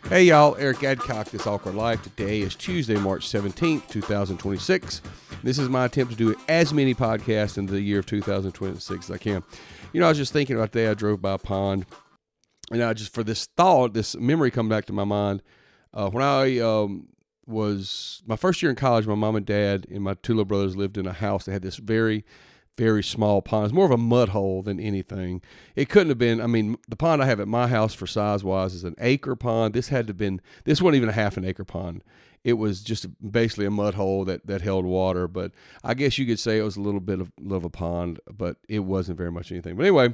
Hey y'all, Eric Adcock, This Awkward Life. Today is Tuesday, March 17th, 2026. This is my attempt to do as many podcasts in the year of 2026 as I can. You know, I was just thinking about today, I drove by a pond, and I just, for this thought, this memory come back to my mind. When I was, my first year in college, my mom and dad and my two little brothers lived in a house that had this very small pond. It's more of a mud hole than anything. It couldn't have been, I mean, the pond I have at my house for size-wise is an acre pond. This wasn't even a half an acre pond. It was just basically a mud hole that held water, but I guess you could say it was a little of a pond, but it wasn't very much anything. But anyway,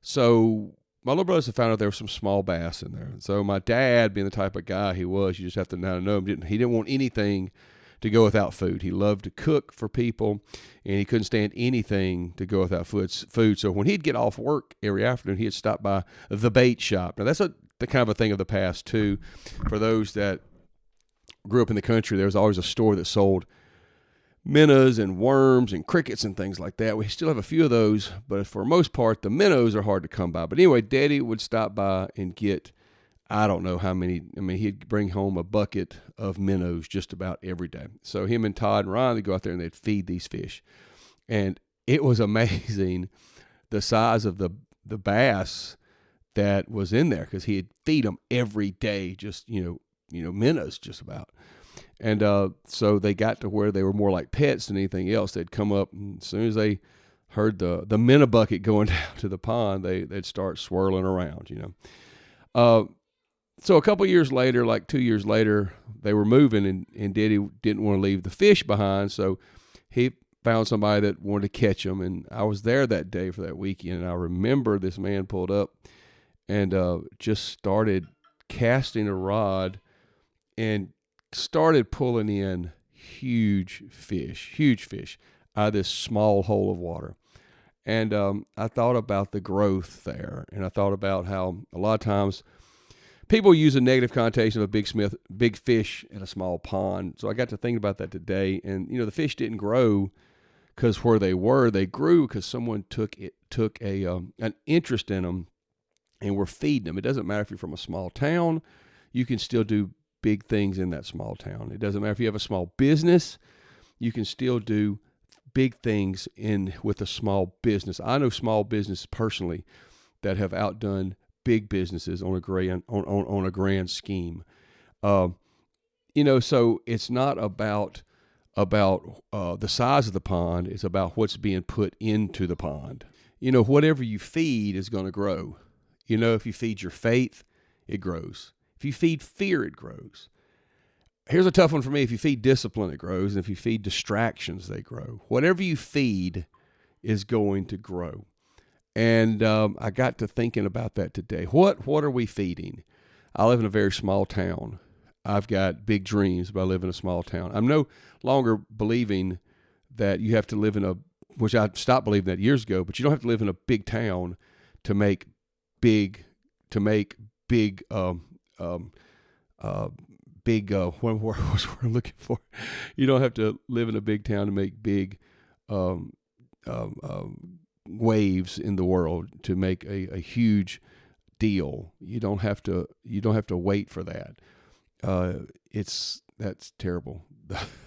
so my little brothers had found out there were some small bass in there. So my dad, being the type of guy he was, you just have to now know him, he didn't want anything to go without food. He loved to cook for people, and he couldn't stand anything to go without food. So when he'd get off work every afternoon, he'd stop by the bait shop. Now, that's the kind of a thing of the past, too. For those that grew up in the country, there was always a store that sold minnows and worms and crickets and things like that. We still have a few of those, but for the most part, the minnows are hard to come by. But anyway, Daddy would stop by and get, I don't know how many. I mean, he'd bring home a bucket of minnows just about every day. So him and Todd and Ryan, they'd go out there and they'd feed these fish. And it was amazing the size of the bass that was in there, because he'd feed them every day, just, minnows just about. And so they got to where they were more like pets than anything else. They'd come up, and as soon as they heard the minnow bucket going down to the pond, they'd start swirling around, So a couple years later, like 2 years later, they were moving, and Daddy didn't want to leave the fish behind, so he found somebody that wanted to catch them. And I was there that day for that weekend, and I remember this man pulled up and just started casting a rod and started pulling in huge fish out of this small hole of water. And I thought about the growth there, and I thought about how a lot of times people use a negative connotation of a big fish in a small pond. So I got to thinking about that today. And, the fish didn't grow because where they were. They grew because someone took an interest in them and were feeding them. It doesn't matter if you're from a small town. You can still do big things in that small town. It doesn't matter if you have a small business. You can still do big things with a small business. I know small business personally that have outdone big businesses on a grand scheme. So it's not about the size of the pond. It's about what's being put into the pond. Whatever you feed is going to grow. If you feed your faith, it grows. If you feed fear, it grows. Here's a tough one for me. If you feed discipline, it grows. And if you feed distractions, they grow. Whatever you feed is going to grow. And I got to thinking about that today. What are we feeding? I live in a very small town. I've got big dreams, but I live in a small town. I'm no longer believing that you have to live which I stopped believing that years ago, but you don't have to live in a big town to make big, what was we're looking for? You don't have to live in a big town to make big waves in the world, to make a huge deal. You don't have to wait for that. That's terrible.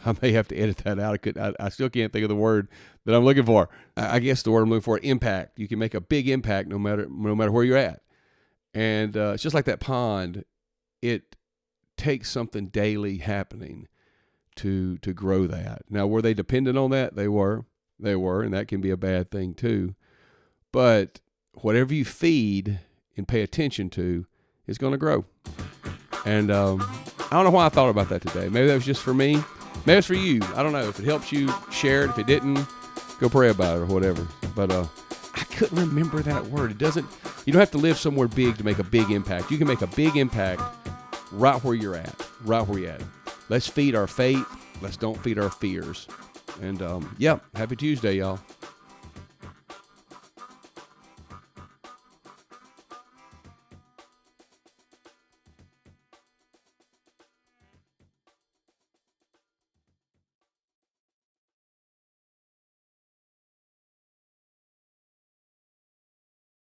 I may have to edit that out. I still can't think of the word that I'm looking for. I guess the word I'm looking for, impact. You can make a big impact no matter where you're at. And it's just like that pond. It takes something daily happening to grow that. Now, were they dependent on that? They were, and that can be a bad thing too. But whatever you feed and pay attention to is going to grow. And I don't know why I thought about that today. Maybe that was just for me. Maybe it's for you. I don't know. If it helps you, share it. If it didn't, go pray about it or whatever. But I couldn't remember that word. You don't have to live somewhere big to make a big impact. You can make a big impact right where you're at. Let's feed our faith. Let's don't feed our fears. And happy Tuesday, y'all.